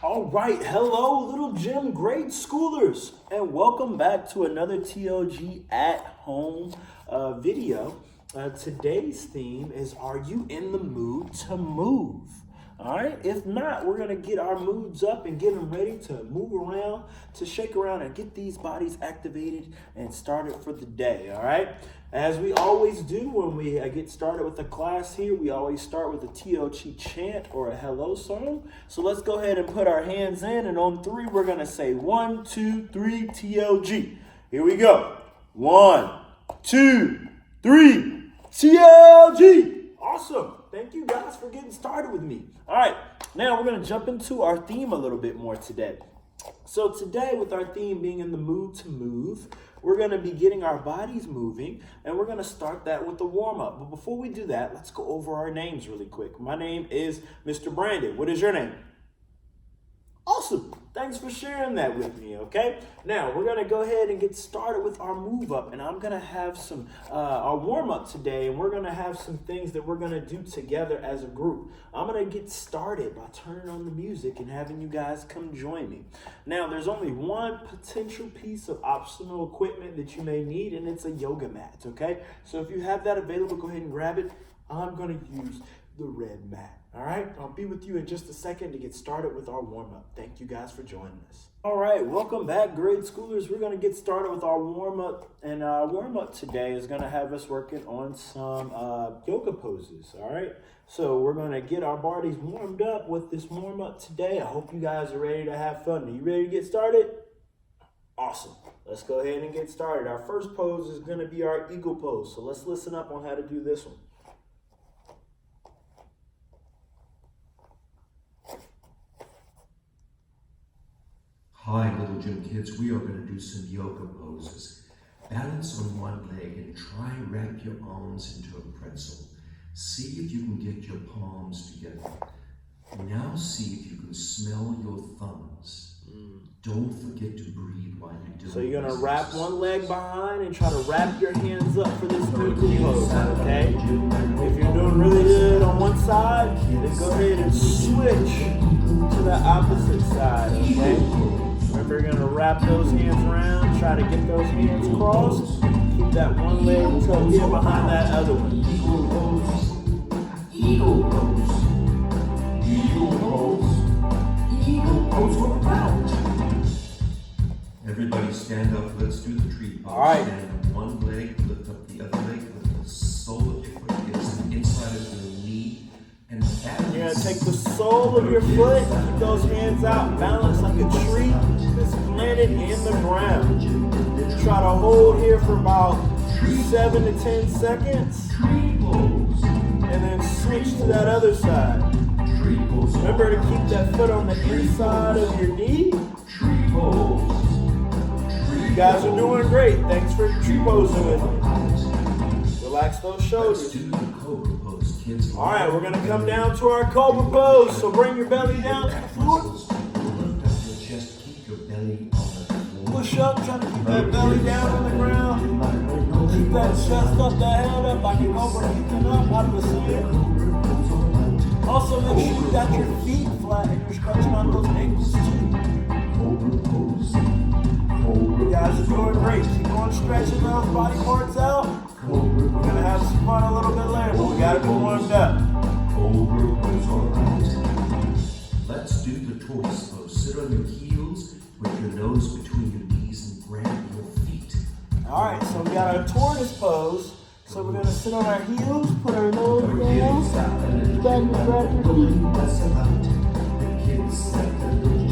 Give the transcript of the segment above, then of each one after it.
All right, hello, little gym grade schoolers, and welcome back to another TLG at home video. Today's theme is, are you in the mood to move? All right, if not, we're gonna get our moods up and get them ready to move around, to shake around and get these bodies activated and started for the day, all right? As we always do when we get started with a class here, we always start with a TLG chant or a hello song. So let's go ahead and put our hands in, and on three, we're gonna say 1, 2, 3, TLG. Here we go. 1, 2, 3, TLG. Awesome. Thank you guys for getting started with me. All right, now we're going to jump into our theme a little bit more today. So today, with our theme being in the mood to move, we're going to be getting our bodies moving, and we're going to start that with a warm-up. But before we do that, let's go over our names really quick. My name is Mr. Brandon. What is your name? Awesome. Thanks for sharing that with me, okay? Now, we're going to go ahead and get started with our move up, and I'm going to have some, our warm up today, and we're going to have some things that we're going to do together as a group. I'm going to get started by turning on the music and having you guys come join me. Now, there's only one potential piece of optional equipment that you may need, and it's a yoga mat, okay? So if you have that available, go ahead and grab it. I'm going to use the red mat. All right, I'll be with you in just a second to get started with our warm-up. Thank you guys for joining us. All right, welcome back, grade schoolers. We're going to get started with our warm-up, and our warm-up today is going to have us working on some yoga poses, all right? So we're going to get our bodies warmed up with this warm-up today. I hope you guys are ready to have fun. Are you ready to get started? Awesome. Let's go ahead and get started. Our first pose is going to be our eagle pose, so let's listen up on how to do this one. Hi, little gym kids. We are going to do some yoga poses. Balance on one leg and try wrap your arms into a pretzel. See if you can get your palms together. Now see if you can smell your thumbs. Don't forget to breathe while you do it. So you're going to wrap one leg behind and try to wrap your hands up for this eagle pose, okay? If you're doing really good on one side, then go ahead and switch to the opposite side, okay? Remember, you're going to wrap those hands around, try to get those hands crossed. Keep that one leg tucked in behind that other one. Eagle pose. Eagle pose. Eagle pose. Eagle pose for pound. Everybody stand up. Let's do the tree pose. All right. Stand on one leg, lift up the other leg, lift the sole of your foot against the inside of your knee, and balance. You're going to take the sole of your foot, keep those hands out, balance like a tree that's planted in the ground. Try to hold here for about 7 to 10 seconds, and then switch to that other side. Remember to keep that foot on the inside of your knee. You guys are doing great. Thanks for tree posing with me. Relax those shoulders. All right, we're going to come down to our cobra pose. So bring your belly down to the floor. Push up, try to keep that belly down on the ground. Keep that chest up, that head up like a cobra kicking up out of the sand. Also make sure you got your feet flat and you're stretching out those ankles too. You guys are doing great. Keep on stretching those body parts out. We're going to have some fun a little bit later, but we got to be warmed up. Let's do the tortoise pose. Sit on your heels with your nose between your knees and grab your feet. All right, so we got our tortoise pose. So we're going to sit on our heels, put our nose down, bend and grab your feet.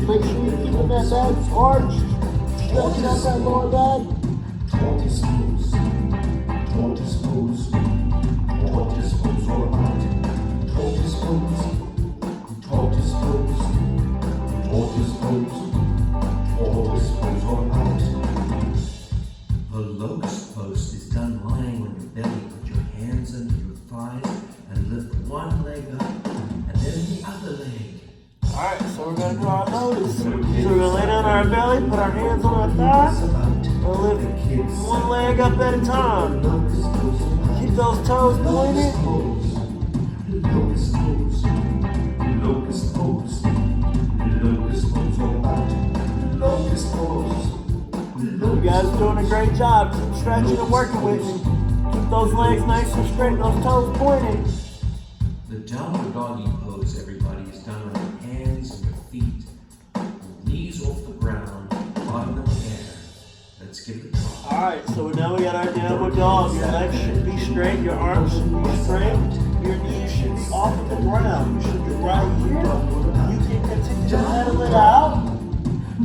Make sure you're keeping that back arched, stretching out that lower back. Tortoise pose. Tortoise pose. Tortoise pose all about. Tortoise pose. Tortoise pose. Tortoise pose. Tortoise pose all about. The locust pose is done lying on your belly. Put your hands under your thighs and lift one leg up and then the other leg. All right, so we're going to do our lotus. So we're going to lay down on our belly, put our hands on our thighs, and lift one leg up at a time. Keep those toes pointed. Locust pose. Locust pose. Locust guys are doing a great job. Keep stretching and working with me. Keep those legs nice and straight, those toes pointed. The downward doggy pose, everybody, is done on your hands and your feet. Knees off the ground, bottom of the air. Let's give it a try. All right, so now we got our downward dog. Your legs should be straight, your arms should be straight, your knees should be off of the ground. You should be right here. You can continue to pedal it out.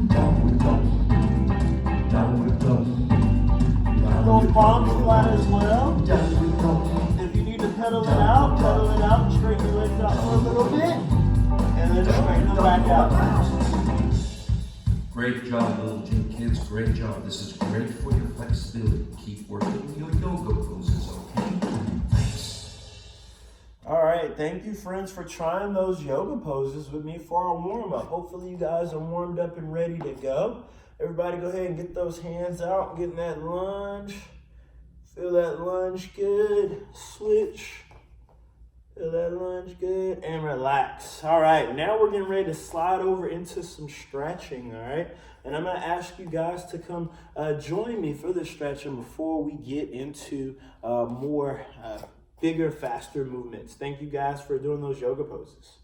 Downward dog. Downward dog. Those palms flat as well. Downward dog. If you need to pedal it out, straighten your legs out for a little bit, and then straighten them back out. Great job, little gym kids. Great job. This is great for your flexibility. Keep working your yoga poses, okay? Thanks. All right, thank you, friends, for trying those yoga poses with me for our warm-up. Hopefully you guys are warmed up and ready to go. Everybody go ahead and get those hands out, get in that lunge. Feel that lunge good. Switch. Feel that lunge good, and relax. All right, now we're getting ready to slide over into some stretching, all right? And I'm gonna ask you guys to come join me for the stretching before we get into more bigger, faster movements. Thank you guys for doing those yoga poses.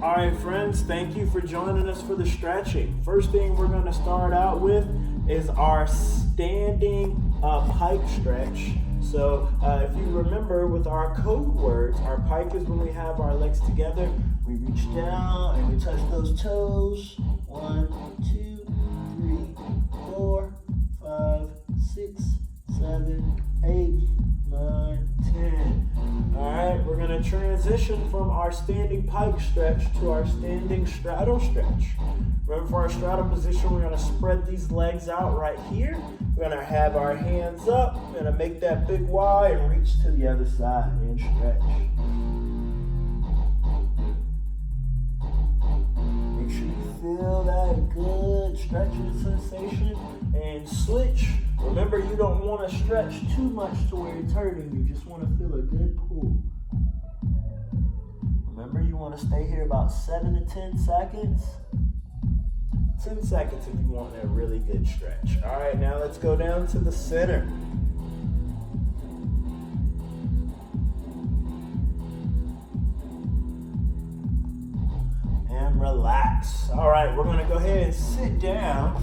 All right, friends, thank you for joining us for the stretching. First thing we're gonna start out with is our standing pike stretch. So if you remember with our code words, our pike is when we have our legs together, we reach down and we touch those toes. 1, 2, 3, 4, 5, 6, 7, 8, 9, 10. All right, we're gonna transition from our standing pike stretch to our standing straddle stretch. Remember, for our straddle position, we're gonna spread these legs out right here. We're gonna have our hands up. We're gonna make that big Y and reach to the other side and stretch. Make sure you feel that good stretching sensation and switch. Remember, you don't want to stretch too much to where it's hurting. You just want to feel a good pull. Remember, you want to stay here about 7 to 10 seconds. 10 seconds if you want a really good stretch. All right, now let's go down to the center. And relax. All right, we're gonna go ahead and sit down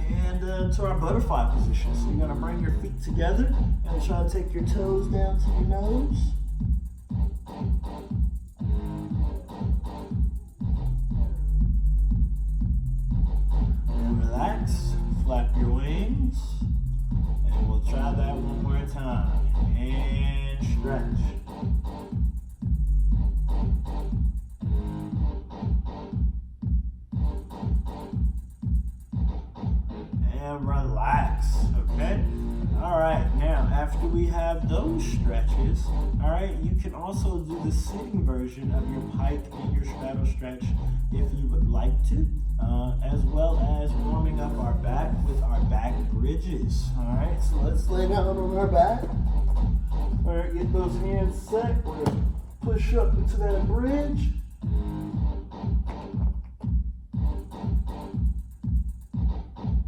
and to our butterfly position. So you're gonna bring your feet together and try to take your toes down to your nose. Relax, flap your wings, and we'll try that one more time. And stretch. And relax, okay? All right, now after we have those stretches, all right, you can also do the sitting version of your pike and your straddle stretch if you would like to, as well as warming up our back with our back bridges. All right, so let's lay down on our back. All right, get those hands set. We're gonna push up into that bridge.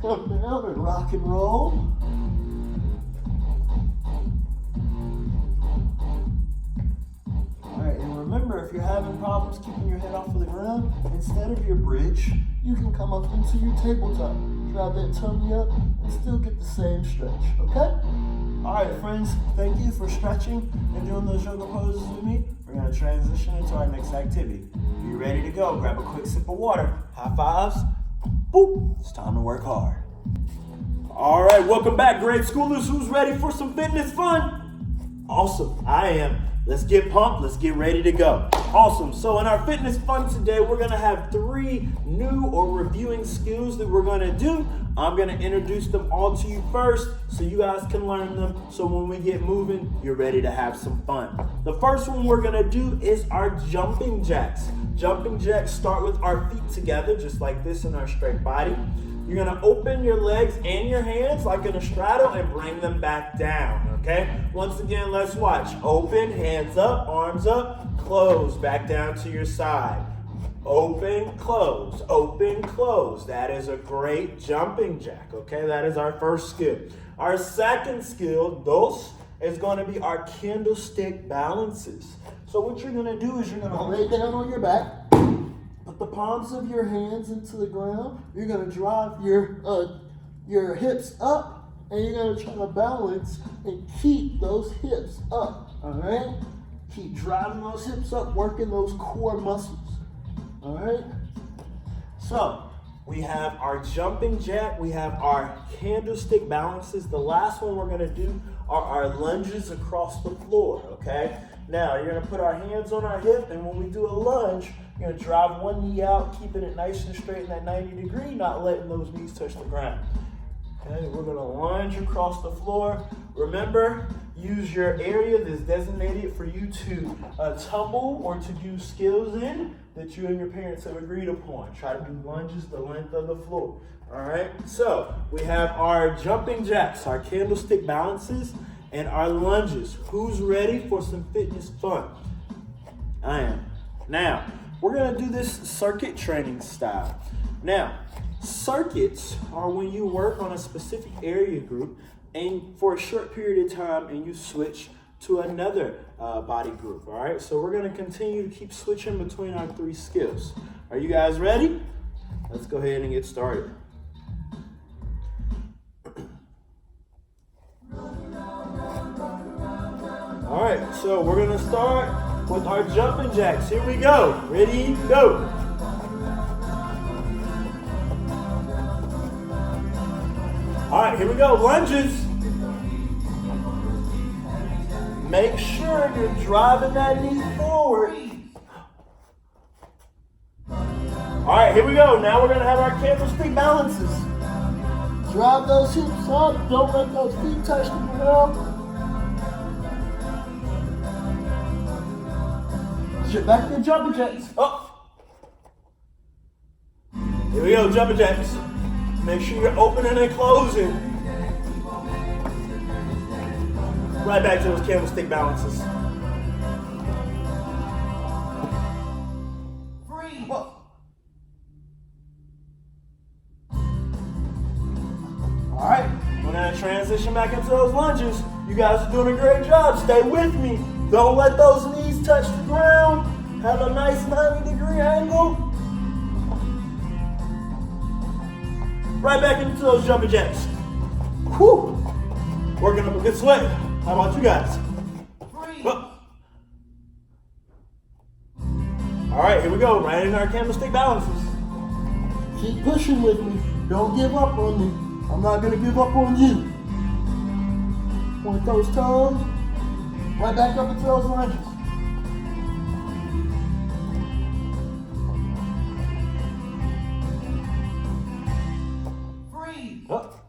Come down and rock and roll. Alright, and remember, if you're having problems keeping your head off of the ground, instead of your bridge, you can come up into your tabletop. Drive that tummy up and still get the same stretch, okay? Alright, friends, thank you for stretching and doing those yoga poses with me. We're going to transition into our next activity. Be ready to go. Grab a quick sip of water. High fives. Boop. It's time to work hard. All right, welcome back, grade schoolers. Who's ready for some fitness fun? Awesome, I am. Let's get pumped. Let's get ready to go. Awesome. So in our fitness fun today, we're going to have 3 new or reviewing skills that we're going to do. I'm going to introduce them all to you first so you guys can learn them. So when we get moving, you're ready to have some fun. The first one we're going to do is our jumping jacks. Jumping jacks start with our feet together, just like this in our straight body. You're going to open your legs and your hands like in a straddle and bring them back down, okay? Once again, let's watch. Open, hands up, arms up, close, back down to your side. Open, close, open, close. That is a great jumping jack, okay? That is our first skill. Our second skill, dos, is going to be our candlestick balances. So what you're going to do is you're going to lay down on your back, put the palms of your hands into the ground. You're going to drive your hips up, and you're going to try to balance and keep those hips up, all right? Keep driving those hips up, working those core muscles. All right, so we have our jumping jack, we have our candlestick balances. The last one we're gonna do are our lunges across the floor, okay? Now, you're gonna put our hands on our hip, and when we do a lunge, you're gonna drive one knee out, keeping it nice and straight in that 90 degree, not letting those knees touch the ground. Okay, we're gonna lunge across the floor. Remember, use your area that's designated for you to tumble or to do skills in that you and your parents have agreed upon. Try to do lunges the length of the floor. All right, so we have our jumping jacks, our candlestick balances, and our lunges. Who's ready for some fitness fun? I am. Now, we're gonna do this circuit training style. Now, circuits are when you work on a specific area group and for a short period of time and you switch to another body group, all right? So we're gonna continue to keep switching between our three skills. Are you guys ready? Let's go ahead and get started. All right, so we're gonna start with our jumping jacks. Here we go. Ready, go. All right, here we go, lunges. Make sure you're driving that knee forward. All right, here we go. Now we're gonna have our candlestick balances. Drive those hips up. Don't let those feet touch the ground. Sit back to jumping jacks. Up. Here we go, jumping jacks. Make sure you're opening and closing. Right back to those candlestick balances. Whoa. All right, we're gonna transition back into those lunges. You guys are doing a great job. Stay with me. Don't let those knees touch the ground. Have a nice 90-degree angle. Right back into those jumping jacks. Whew. Working up a good sweat. How about you guys? All right, here we go. Right in our candlestick balances. Keep pushing with me. Don't give up on me. I'm not gonna give up on you. Point those toes. Right back up into those lunges. Up.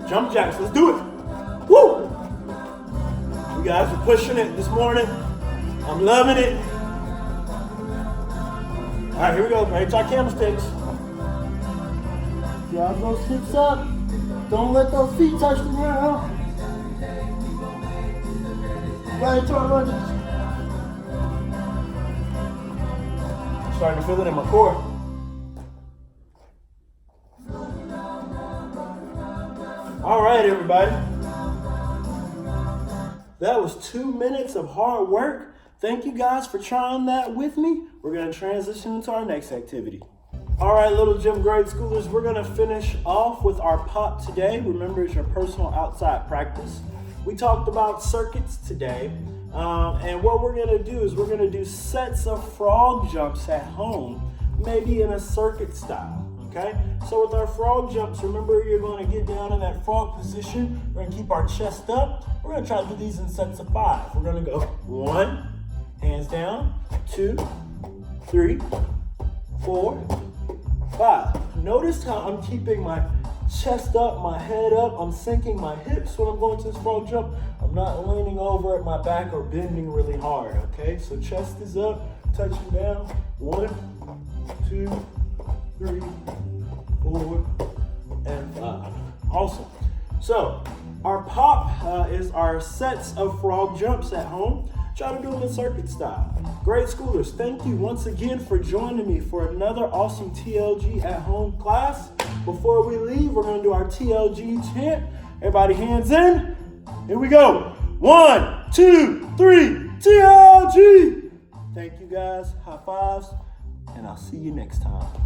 Jump jacks, let's do it. Woo! You guys are pushing it this morning. I'm loving it. All right, here we go. Right to our candlesticks. Drive those hips up. Don't let those feet touch the ground. Right into our lunges. I'm starting to feel it in my core. All right, everybody. That was 2 minutes of hard work. Thank you guys for trying that with me. We're going to transition into our next activity. All right, little gym grade schoolers, we're going to finish off with our pop today. Remember, it's your personal outside practice. We talked about circuits today. And what we're going to do is we're going to do sets of frog jumps at home, maybe in a circuit style. Okay, so with our frog jumps, remember you're going to get down in that frog position. We're going to keep our chest up. We're going to try to do these in sets of 5. We're going to go 1, hands down, 2, 3, 4, 5. Notice how I'm keeping my chest up, my head up. I'm sinking my hips when I'm going to this frog jump. I'm not leaning over at my back or bending really hard. Okay, so chest is up, touching down. 1, 2, 3, 4, and 5. Awesome. So our pop is our sets of frog jumps at home. try to do them in circuit style. Grade schoolers, thank you once again for joining me for another awesome TLG at home class. Before we leave, we're going to do our TLG chant. Everybody hands in. Here we go. 1, 2, 3, TLG. Thank you guys. High fives. And I'll see you next time.